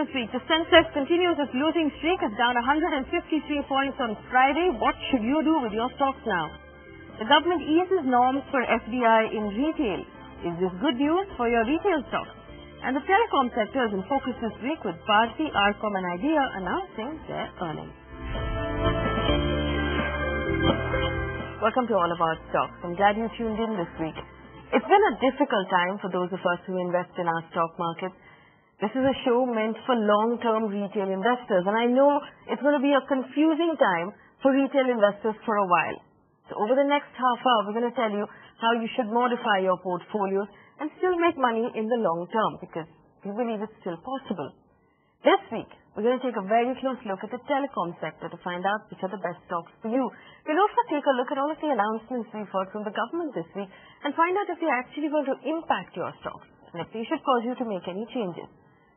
this week. The Sensex continues its losing streak. It's down 153 points on Friday. What should you do with your stocks now? The government eases norms for FDI in retail. Is this good news for your retail stocks? And the telecom sector is in focus this week with Bharti, Arcom and Idea announcing their earnings. Welcome to All About Stocks. I'm glad you tuned in this week. It's been a difficult time for those of us who invest in our stock markets. This is a show meant for long-term retail investors, and I know it's going to be a confusing time for retail investors for a while. So over the next half hour, we're going to tell you how you should modify your portfolios and still make money in the long term, because we believe it's still possible. This week, we're going to take a very close look at the telecom sector to find out which are the best stocks for you. We'll also take a look at all of the announcements we've heard from the government this week and find out if they're actually going to impact your stocks and if they should cause you to make any changes.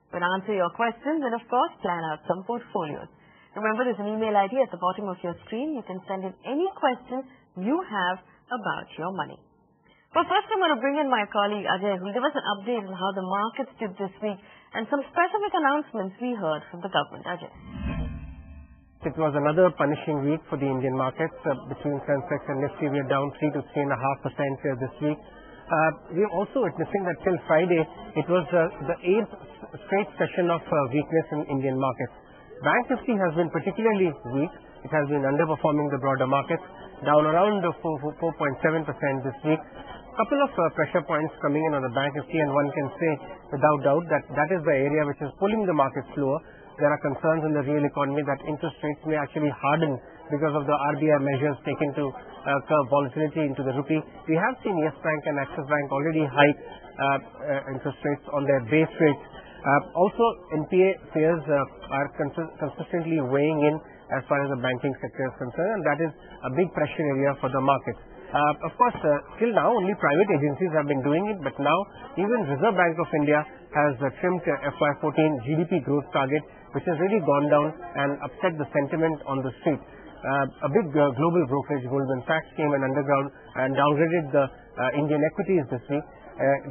We'll answer your questions and, of course, plan out some portfolios. Remember, there's an email ID at the bottom of your screen. You can send in any questions you have about your money. Well, first I'm going to bring in my colleague Ajay, who will give us an update on how the markets did this week and some specific announcements we heard from the government. Ajay. It was another punishing week for the Indian markets. Between Sensex and Nifty, we are down 3 to 3.5% this week. We are also witnessing that till Friday, it was the 8th straight session of weakness in Indian markets. Bank Nifty has been particularly weak. It has been underperforming the broader markets, down around 4.7% this week. Couple of pressure points coming in on the Bank Nifty, and one can say without doubt that that is the area which is pulling the market slower. There are concerns in the real economy that interest rates may actually harden because of the RBI measures taken to curb volatility into the rupee. We have seen Yes Bank and Axis Bank already hike interest rates on their base rates. Also, NPA fears are consistently weighing in as far as the banking sector is concerned, and that is a big pressure area for the markets. Of course, till now only private agencies have been doing it, but now even Reserve Bank of India has trimmed FY14 GDP growth target, which has really gone down and upset the sentiment on the street. A big global brokerage, Goldman Sachs, came and underground and downgraded the Indian equities this week.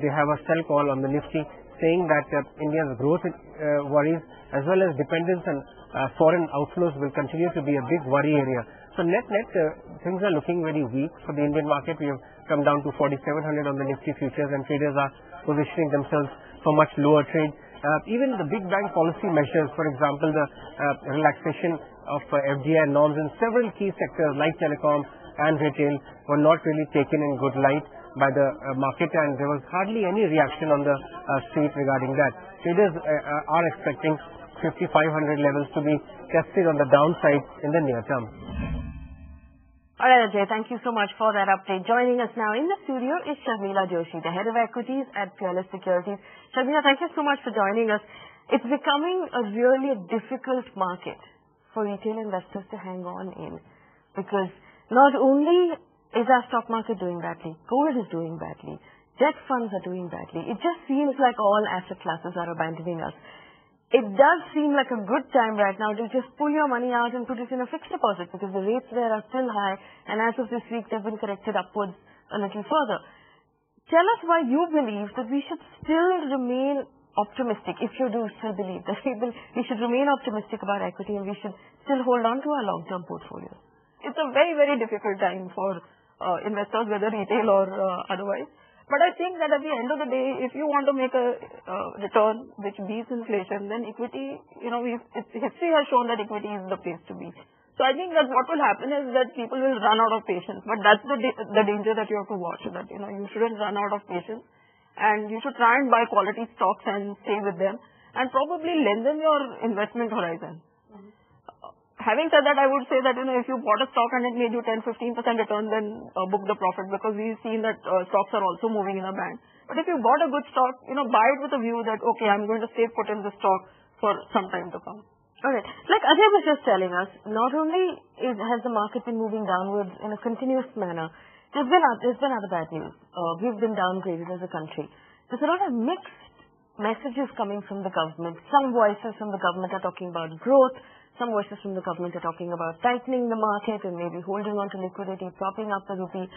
They have a sell call on the Nifty, saying that India's growth worries as well as dependence on foreign outflows will continue to be a big worry area. So net, things are looking very weak for the Indian market. We have come down to 4,700 on the Nifty futures, and traders are positioning themselves for much lower trade. Even the big bank policy measures, for example, the relaxation of FDI norms in several key sectors like telecom and retail, were not really taken in good light by the market, and there was hardly any reaction on the street regarding that. Traders are expecting 5,500 levels to be tested on the downside in the near term. All right, Ajay, thank you so much for that update. Joining us now in the studio is Sharmila Joshi, the Head of Equities at Peerless Securities. Sharmila, thank you so much for joining us. It's becoming a really difficult market for retail investors to hang on in, because not only is our stock market doing badly, gold is doing badly, debt funds are doing badly. It just seems like all asset classes are abandoning us. It does seem like a good time right now to just pull your money out and put it in a fixed deposit, because the rates there are still high, and as of this week they've been corrected upwards a little further. Tell us why you believe that we should still remain optimistic, if you do still believe that we should remain optimistic about equity and we should still hold on to our long-term portfolios. It's a very, very difficult time for investors, whether retail or otherwise. But I think that at the end of the day, if you want to make a return which beats inflation, then equity, history has shown that equity is the place to be. So I think that what will happen is that people will run out of patience. But that's the danger that you have to watch, that, you shouldn't run out of patience. And you should try and buy quality stocks and stay with them, and probably lengthen your investment horizon. Having said that, I would say that, if you bought a stock and it made you 10-15% return, then book the profit, because we've seen that stocks are also moving in a band. But if you bought a good stock, buy it with a view that, okay, I'm going to stay put in the stock for some time to come. Okay. Like Ajay was just telling us, not only has the market been moving downwards in a continuous manner, there's been other bad news. We've been downgraded as a country. There's a lot of mixed messages coming from the government. Some voices from the government are talking about growth. Some voices from the government are talking about tightening the market and maybe holding on to liquidity, propping up the rupee.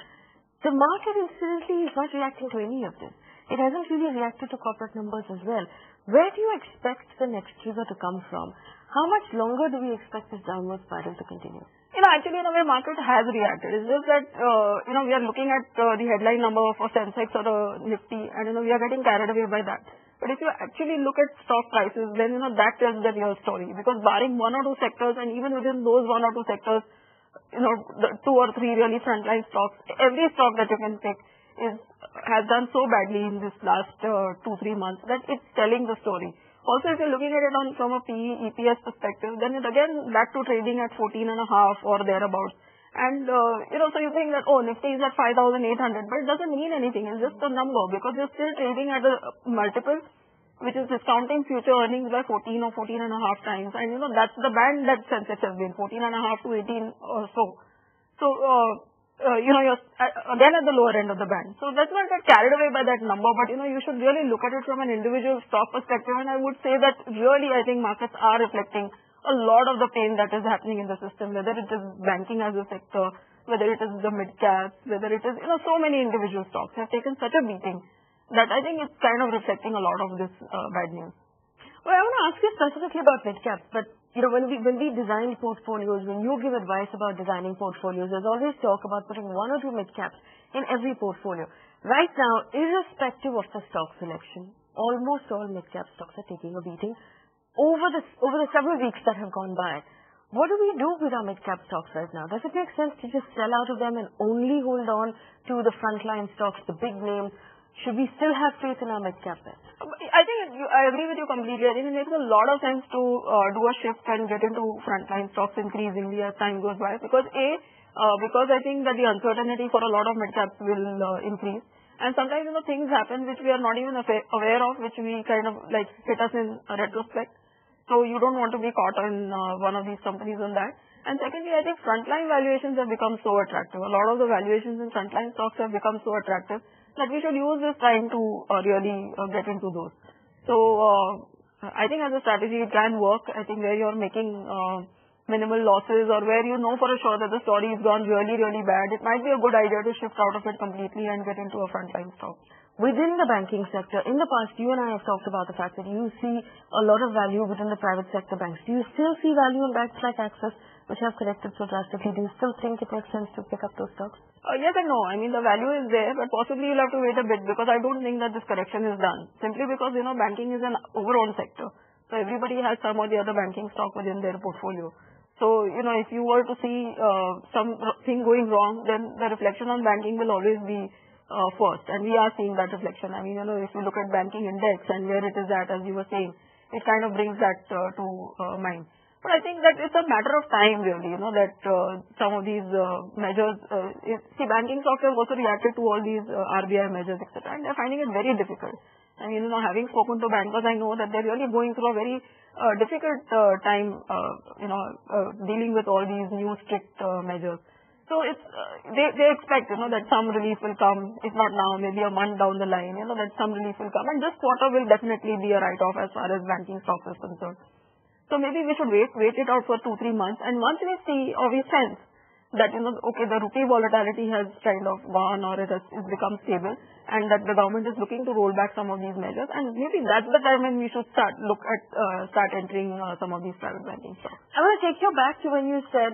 The market incidentally is not reacting to any of this. it hasn't really reacted to corporate numbers as well. Where do you expect the next trigger to come from? How much longer do we expect this downward spiral to continue? Actually, in a way, market has reacted. It's just that, we are looking at the headline number for Sensex or the Nifty, and, we are getting carried away by that. But if you actually look at stock prices, then, that tells the real story. Because barring one or two sectors, and even within those one or two sectors, the two or three really frontline stocks, every stock that you can pick has done so badly in this last 2-3 months that it's telling the story. Also, if you're looking at it from a PE, EPS perspective, then it again back to trading at 14.5 or thereabouts. And, so you think that, Nifty is at 5,800, but it doesn't mean anything. It's just a number because you're still trading at a multiple which is discounting future earnings by 14 or 14.5 times. And, that's the band that Sensex has been, 14.5 to 18 or so. So, you're again at the lower end of the band. So let's not get carried away by that number, but you should really look at it from an individual stock perspective. And I would say that really I think markets are reflecting a lot of the pain that is happening in the system, whether it is banking as a sector, whether it is the mid caps, whether it is, so many individual stocks have taken such a beating that I think it's kind of reflecting a lot of this bad news. Well, I want to ask you specifically about mid caps, but when we design portfolios, when you give advice about designing portfolios, there's always talk about putting one or two mid caps in every portfolio. Right now, irrespective of the stock selection, almost all mid cap stocks are taking a beating over the several weeks that have gone by. What do we do with our mid cap stocks right now? Does it make sense to just sell out of them and only hold on to the frontline stocks, the big names? Should we still have faith in our mid cap bets? I think I agree with you completely. I think it makes a lot of sense to do a shift and get into frontline stocks increasingly as time goes by because I think that the uncertainty for a lot of mid caps will increase. And sometimes, things happen which we are not even aware of, which we kind of hit us in retrospect. So you don't want to be caught in one of these companies on that. And secondly, I think frontline valuations have become so attractive. A lot of the valuations in frontline stocks have become so attractive that we should use this time to really get into those. So I think as a strategy it can work. I think where you're making minimal losses or where for a sure that the story has gone really, really bad, it might be a good idea to shift out of it completely and get into a frontline stock. Within the banking sector, in the past, you and I have talked about the fact that you see a lot of value within the private sector banks. Do you still see value in banks like Axis, which have corrected so drastically? Do you still think it makes sense to pick up those stocks? Yes and no. I mean, the value is there, but possibly you'll have to wait a bit because I don't think that this correction is done. Simply because, banking is an overall sector. So everybody has some or the other banking stock within their portfolio. So, if you were to see something going wrong, then the reflection on banking will always be first. And we are seeing that reflection. I mean, if you look at banking index and where it is at, as you were saying, it kind of brings that to mind. But I think that it's a matter of time really, that some of these measures, banking stocks have also reacted to all these RBI measures, etc. And they're finding it very difficult. I mean, having spoken to bankers, I know that they're really going through a very difficult time, dealing with all these new strict measures. So it's they expect, that some relief will come, if not now, maybe a month down the line, that some relief will come. And this quarter will definitely be a write-off as far as banking stocks is concerned. So maybe we should wait it out for 2-3 months. And once we see or we sense that, okay, the rupee volatility has kind of gone or it's become stable and that the government is looking to roll back some of these measures, and maybe that's the time when we should start entering some of these private banking stocks. I want to take you back to when you said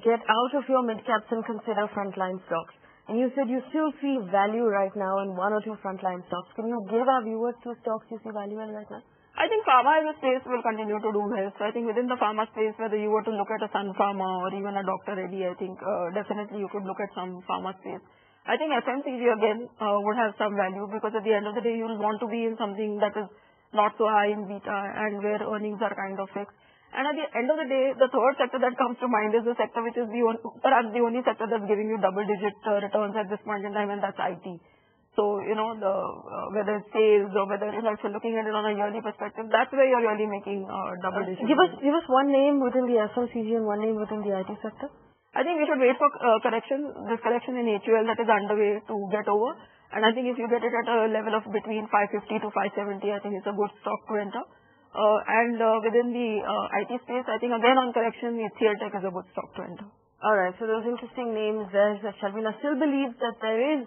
get out of your mid-caps and consider frontline stocks. And you said you still see value right now in one or two frontline stocks. Can you give our viewers two stocks you see value in right now? I think pharma as a space will continue to do well. So I think within the pharma space, whether you were to look at a Sun Pharma or even a Dr. Reddy, I think definitely you could look at some pharma space. I think FMCG again would have some value because at the end of the day, you will want to be in something that is not so high in beta and where earnings are kind of fixed. And at the end of the day, the third sector that comes to mind is the sector which is perhaps the only sector that's giving you double-digit returns at this point in time, and that's IT. So, whether it's sales or whether, if you're looking at it on a yearly perspective, that's where you're really making double-digit. Give us one name within the FMCG and one name within the IT sector. I think we should wait for correction, this correction in HUL that is underway to get over. And I think if you get it at a level of between 550 to 570, I think it's a good stock to enter. And within the IT space, I think again on correction, HCL Tech is a good stock to enter. All right. So those interesting names there that Sharmila still believes that there is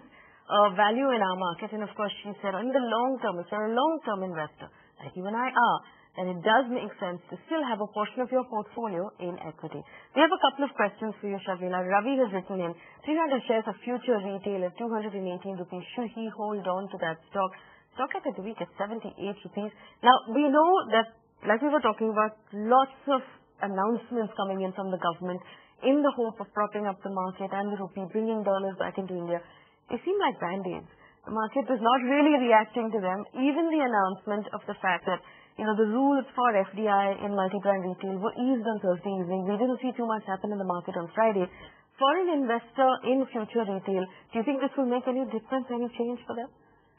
value in our market. And of course, she said, in the long term, if you're a long-term investor, like you and I are, then it does make sense to still have a portion of your portfolio in equity. We have a couple of questions for you, Sharmila. Ravi has written in, 300 shares of Future Retail at 218 rupees. Should he hold on to that stock? Stock at the week at 78 rupees. Now, we know that, like we were talking about, lots of announcements coming in from the government in the hope of propping up the market and the rupee, bringing dollars back into India. They seem like band-aids. The market is not really reacting to them. Even the announcement of the fact that the rules for FDI in multi-brand retail were eased on Thursday evening. We didn't see too much happen in the market on Friday. For an investor in Future Retail, do you think this will make any difference, any change for them?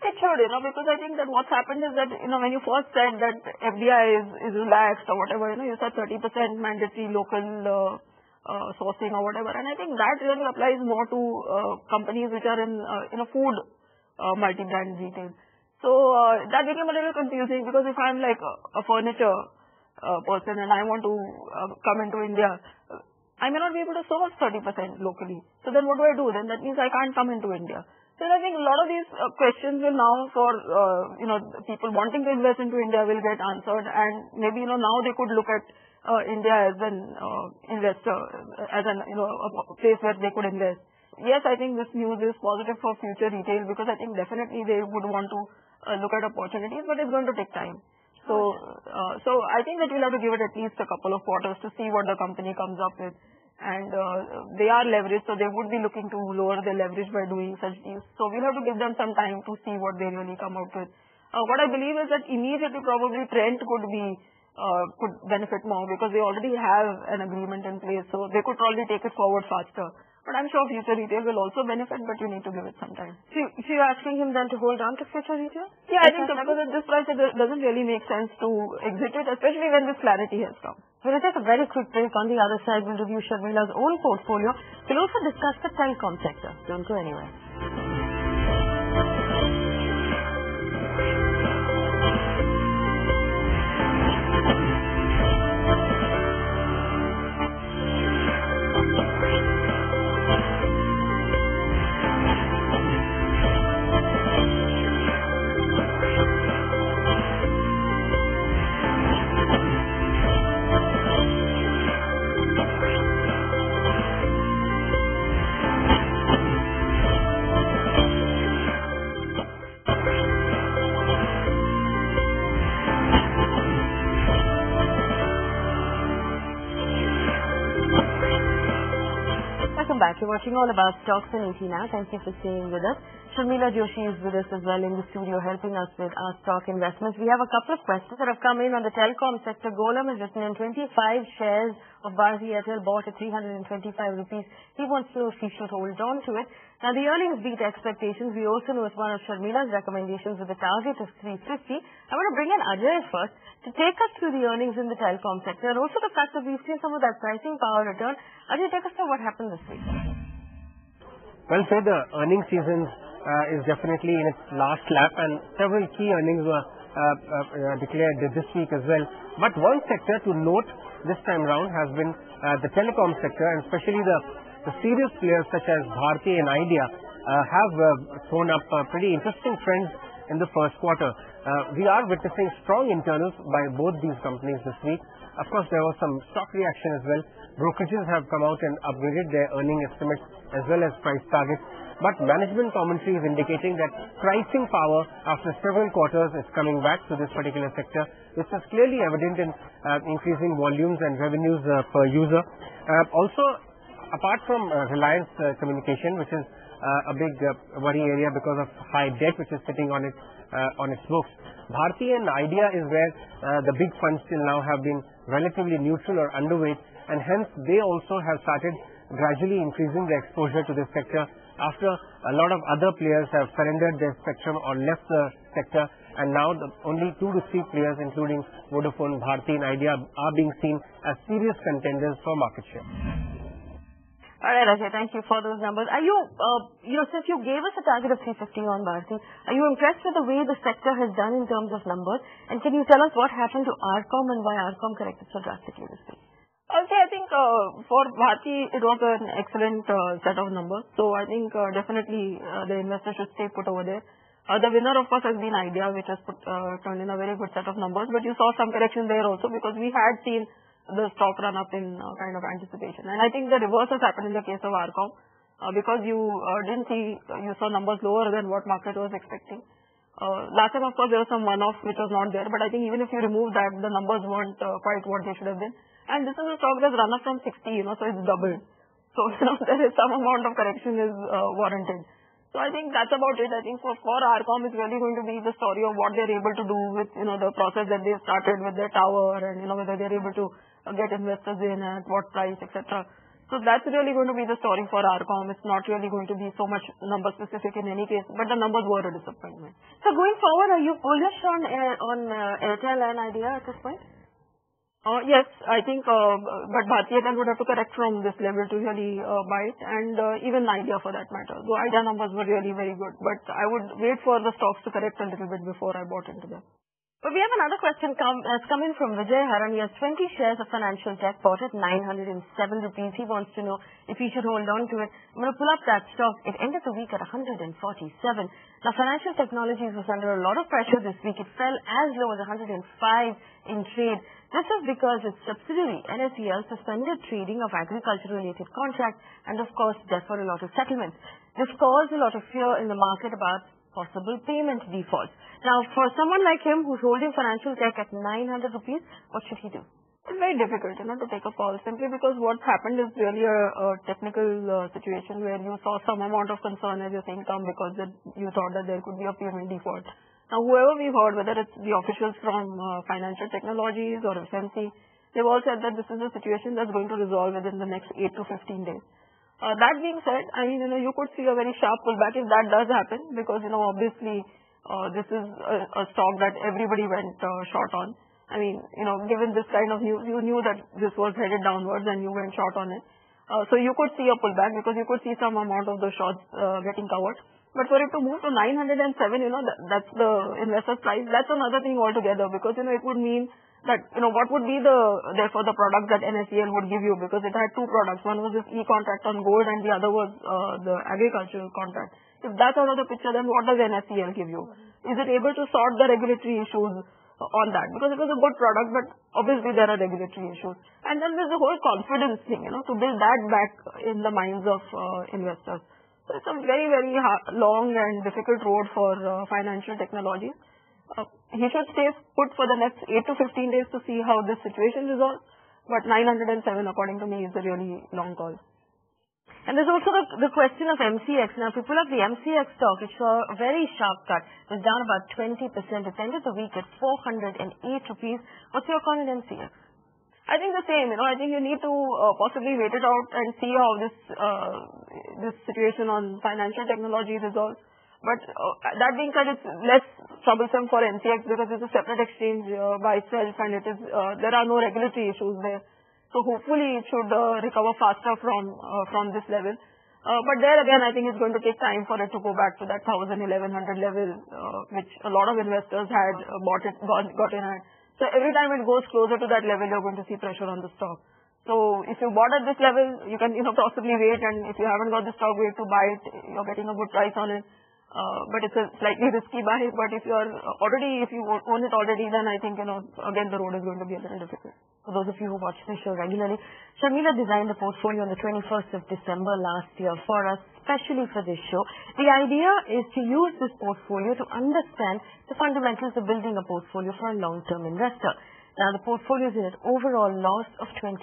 It should, because I think that what's happened is that, when you first said that FDI is relaxed or whatever, you said 30% mandatory local sourcing or whatever. And I think that really applies more to companies which are in a food multi-brand retail. So that became a little confusing, because if I'm like a furniture person and I want to come into India, I may not be able to source 30% locally. So then what do? Then that means I can't come into India. So I think a lot of these questions will now, for people wanting to invest into India, will get answered, and maybe now they could look at India as an investor, as a place where they could invest. Yes, I think this news is positive for Future Retail, because I think definitely they would want to look at opportunities, but it's going to take time. So I think that we'll have to give it at least a couple of quarters to see what the company comes up with. And they are leveraged, so they would be looking to lower their leverage by doing such deals. So we'll have to give them some time to see what they really come out with. What I believe is that immediately probably Trent could benefit more, because they already have an agreement in place, so they could probably take it forward faster. But I'm sure Future Retail will also benefit, but you need to give it some time. So you're asking him then to hold on to Future Retail? Yeah, I think so, because at this price it doesn't really make sense to exit it, especially when this clarity has come. We'll take a very quick break. On the other side, we'll review Sharmila's own portfolio. We'll also discuss the telecom sector. Don't go anywhere. Welcome back. You're watching All About Stocks on ET Now. Thank you for staying with us. Sharmila Joshi is with us as well in the studio, helping us with our stock investments. We have a couple of questions that have come in on the telecom sector. Golam has written in 25 shares of Bharti Airtel bought at 325 rupees. He wants to know if he should hold on to it. Now, the earnings beat expectations. We also know it's one of Sharmila's recommendations with a target of 350. I want to bring in Ajay first to take us through the earnings in the telecom sector, and also the fact that we've seen some of that pricing power return. Ajay, take us through what happened this week. Well, sir, the earnings season is definitely in its last lap, and several key earnings were declared this week as well. But one sector to note this time around has been the telecom sector, and especially the serious players such as Bharti and Idea have thrown up pretty interesting trends in the first quarter. We are witnessing strong internals by both these companies this week. Of course, there was some stock reaction as well. Brokerages have come out and upgraded their earning estimates as well as price targets. But management commentary is indicating that pricing power after several quarters is coming back to this particular sector. This is clearly evident in increasing volumes and revenues per user. Also, apart from Reliance Communication, which is a big worry area because of high debt which is sitting on its books, Bharti and Idea is where the big funds till now have been relatively neutral or underweight, and hence they also have started gradually increasing their exposure to this sector after a lot of other players have surrendered their spectrum or left the sector, and now only 2 to 3 players, including Vodafone, Bharti and Idea, are being seen as serious contenders for market share. All right, Ajay, thank you for those numbers. Are you, since you gave us a target of 350 on Bharti, are you impressed with the way the sector has done in terms of numbers? And can you tell us what happened to Arcom and why Arcom corrected so drastically this week? Okay, I think for Bharti, it was an excellent set of numbers. So I think definitely the investor should stay put over there. The winner, of course, has been Idea, which has turned in a very good set of numbers. But you saw some correction there also because we had seen the stock run up in kind of anticipation. And I think the reverse has happened in the case of Arcom because you didn't see, you saw numbers lower than what market was expecting. Last time, of course, there was some one-off which was not there. But I think even if you remove that, the numbers weren't quite what they should have been. And this is a stock that's run up from 60, so it's doubled. So, there is some amount of correction is warranted. So, I think that's about it. I think for Arcom, it's really going to be the story of what they're able to do with, the process that they've started with their tower and, whether they're able to get investors in at what price, etc. So, that's really going to be the story for Arcom. It's not really going to be so much number specific in any case, but the numbers were a disappointment. So, going forward, are you bullish on Airtel and Idea at this point? Yes, I think, but Bharti Airtel would have to correct from this level to really buy it, and even Idea for that matter. Though Idea numbers were really very good, but I would wait for the stocks to correct a little bit before I bought into them. But we have another question that's come in from Vijay Haran. He has 20 shares of Financial Tech bought at 907 rupees. He wants to know if he should hold on to it. I'm going to pull up that stock. It ended the week at 147. Now, Financial Technologies was under a lot of pressure this week. It fell as low as 105 in trade. This is because its subsidiary, NSEL, suspended trading of agriculture-related contracts and, of course, deferred a lot of settlements. This caused a lot of fear in the market about possible payment defaults. Now, for someone like him who's holding Financial Tech at 900 rupees, what should he do? It's very difficult, to take a call simply because what happened is really a technical situation where you saw some amount of concern, as you're saying, come because you thought that there could be a payment default. Now, whoever we've heard, whether it's the officials from Financial Technologies or FMC, they've all said that this is a situation that's going to resolve within the next 8 to 15 days. That being said, I mean, you could see a very sharp pullback if that does happen because, obviously, this is a stock that everybody went short on. I mean, given this kind of news, you knew that this was headed downwards and you went short on it. So you could see a pullback because you could see some amount of the shorts getting covered. But for it to move to 907, that's the investor's price. That's another thing altogether because, it would mean that, what would be therefore the product that NSEL would give you because it had two products. One was this e-contract on gold and the other was the agricultural contract. If that's out of the picture, then what does NSEL give you? Is it able to sort the regulatory issues on that? Because it was a good product, but obviously there are regulatory issues. And then there's the whole confidence thing, to build that back in the minds of investors. So it's a very, very long and difficult road for Financial Technologies. He should stay put for the next 8 to 15 days to see how this situation resolves. But 907, according to me, is a really long call. And there's also the question of MCX. Now, if you pull up the MCX stock, it saw a very sharp cut. It was down about 20%. It ended the week at 408 rupees. What's your call on MCX? I think the same. I think you need to possibly wait it out and see how this situation on Financial Technology resolves. But that being said, it's less troublesome for MCX because it's a separate exchange by itself and there are no regulatory issues there. So hopefully it should recover faster from this level. But there again, I think it's going to take time for it to go back to that 1,000, 1,100 level, which a lot of investors had got in at. So every time it goes closer to that level, you're going to see pressure on the stock. So if you bought at this level, you can, possibly wait, and if you haven't got the stock, wait to buy it. You're getting a good price on it. But it's a slightly risky buy. But if you own it already, then I think, again, the road is going to be a little difficult. For those of you who watch the show regularly, Sharmila designed the portfolio on the 21st of December last year for us, especially for this show. The idea is to use this portfolio to understand the fundamentals of building a portfolio for a long-term investor. Now, the portfolio is in an overall loss of 23%.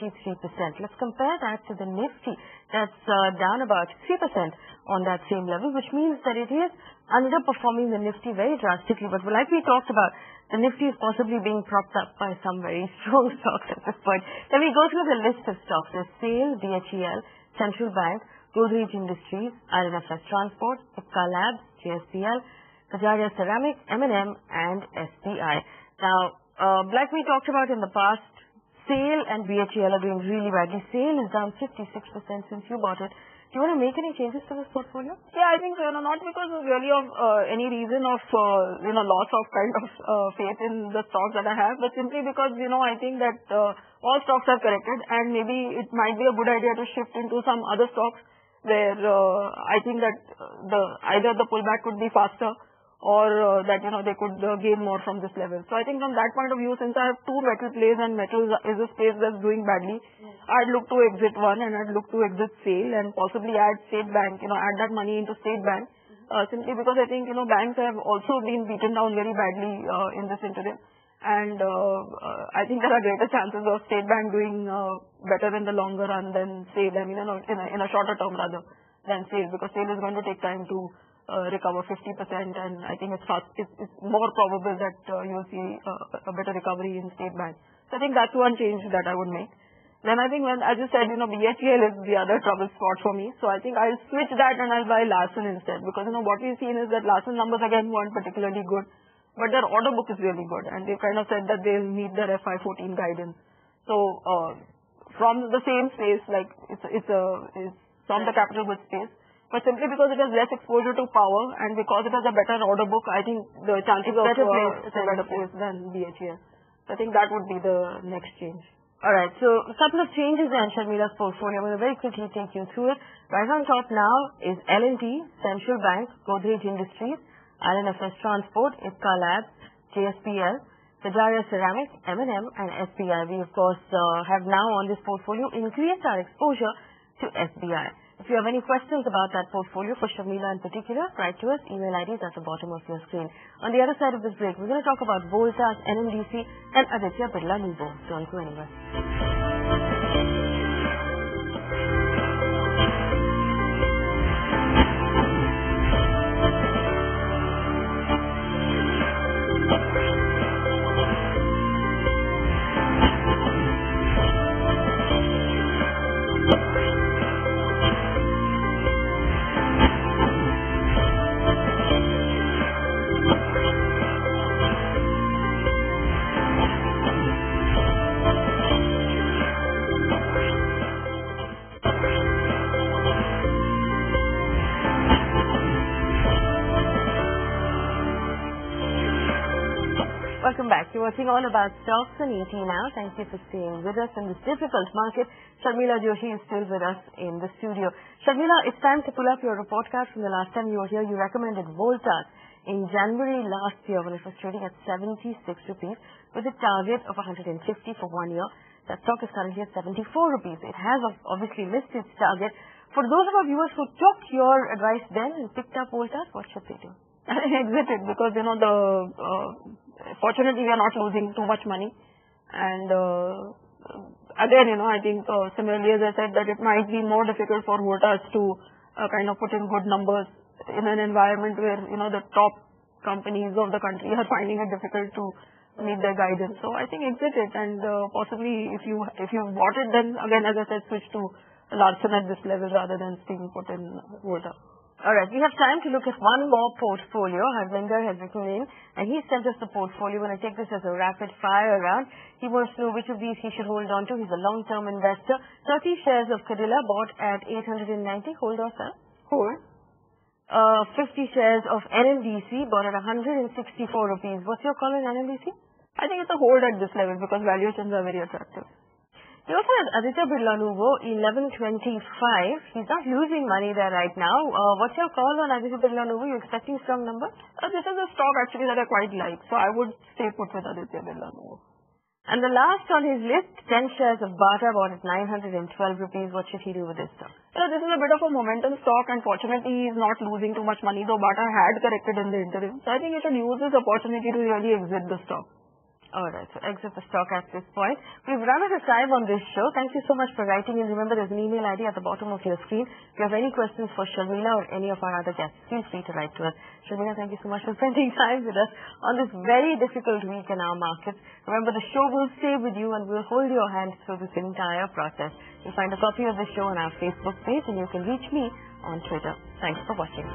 Let's compare that to the Nifty. That's down about 3% on that same level, which means that it is underperforming the Nifty very drastically. But like we talked about, the Nifty is possibly being propped up by some very strong stocks at this point. Then we go through the list of stocks. There's SAIL, BHEL, Central Bank, Godrej Industries, RNFS Transport, Ipca Labs, JSPL, Kajaria Ceramics, M&M, and SBI. Now, like we talked about in the past, SAIL and BHEL are doing really badly. SAIL is down 56% since you bought it. Do you want to make any changes to this portfolio? Yeah, I think so. Not because of really of any reason of loss of kind of faith in the stocks that I have, but simply because I think that all stocks have corrected, and maybe it might be a good idea to shift into some other stocks where I think that either the pullback could be faster or that they could gain more from this level. So I think from that point of view, since I have two metal plays and metal is a space that's doing badly, I'd look to exit one and I'd look to exit SAIL and possibly add State Bank, add that money into State Bank, simply because I think banks have also been beaten down very badly in this interim. And I think there are greater chances of State Bank doing better in the longer run than SAIL, I mean, in a shorter term rather than SAIL, because SAIL is going to take time to recover 50%, and I think it's more probable that you'll see a better recovery in State Bank. So I think that's one change that I would make. Then I think as you said, BHEL is the other trouble spot for me. So I think I'll switch that and I'll buy Larsen instead, because what we've seen is that Larsen numbers again weren't particularly good, but their order book is really good, and they've kind of said that they'll meet their FY14 guidance. So from the same space, like it's from the capital goods space, but simply because it has less exposure to power and because it has a better order book, I think the chances of it's a better place than BHEL. So I think that would be the next change. Alright, so a couple of changes in Sharmila's portfolio. I'm going to very quickly take you through it. Right on top now is L&T, Central Bank, Godrej Industries, INFS Transport, IPCA Labs, JSPL, Kajaria Ceramics, M&M, and SBI. We, of course, have now on this portfolio increased our exposure to SBI. If you have any questions about that portfolio for Sharmila in particular, write to us. Email ID is at the bottom of your screen. On the other side of this break, we're going to talk about Voltas, NMDC, and Aditya Birla Nuvo. Don't go anywhere. Welcome back. You're watching All About Stocks on ET now. Thank you for staying with us in this difficult market. Sharmila Joshi is still with us in the studio. Sharmila, it's time to pull up your report card from the last time you were here. You recommended Voltas in January last year when it was trading at 76 rupees with a target of 150 for 1 year. That stock is currently at 74 rupees. It has obviously missed its target. For those of our viewers who took your advice then and picked up Voltas, what should they do? Exit it, because fortunately we are not losing too much money, and again I think similarly as I said that it might be more difficult for Voltas to kind of put in good numbers in an environment where the top companies of the country are finding it difficult to meet their guidance. So I think exit it, and possibly if you bought it, then again as I said, switch to Larsen at this level rather than being put in Voltas. Alright, we have time to look at one more portfolio. Harvinder has written in and he sent us the portfolio. When I take this as a rapid fire round, he wants to know which of these he should hold on to. He's a long-term investor. 30 shares of Cadila bought at 890. Hold or sell? Hold. 50 shares of NMDC bought at 164 rupees. What's your call on NMDC? I think it's a hold at this level because valuations are very attractive. You also have Aditya Birla Nuvo, 1125. He's not losing money there right now. What's your call on Aditya Birla Nuvo? You expecting strong number? This is a stock actually that I quite like, so I would stay put with Aditya Birla Nuvo. And the last on his list, 10 shares of Bata bought at 912 rupees. What should he do with this stock? This is a bit of a momentum stock, and fortunately he's not losing too much money, though Bata had corrected in the interim. So I think you should use this opportunity to really exit the stock. Alright, so exit the stock at this point. We've run out of time on this show. Thank you so much for writing in. Remember, there's an email ID at the bottom of your screen. If you have any questions for Sharmila or any of our other guests, feel free to write to us. Sharmila, thank you so much for spending time with us on this very difficult week in our markets. Remember, the show will stay with you and we'll hold your hand through this entire process. You'll find a copy of the show on our Facebook page and you can reach me on Twitter. Thanks for watching.